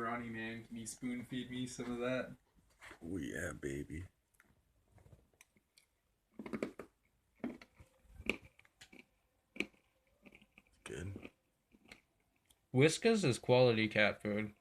pepperoni, man. Can you spoon feed me some of that? Oh yeah, baby. Good. Whiskas is quality cat food.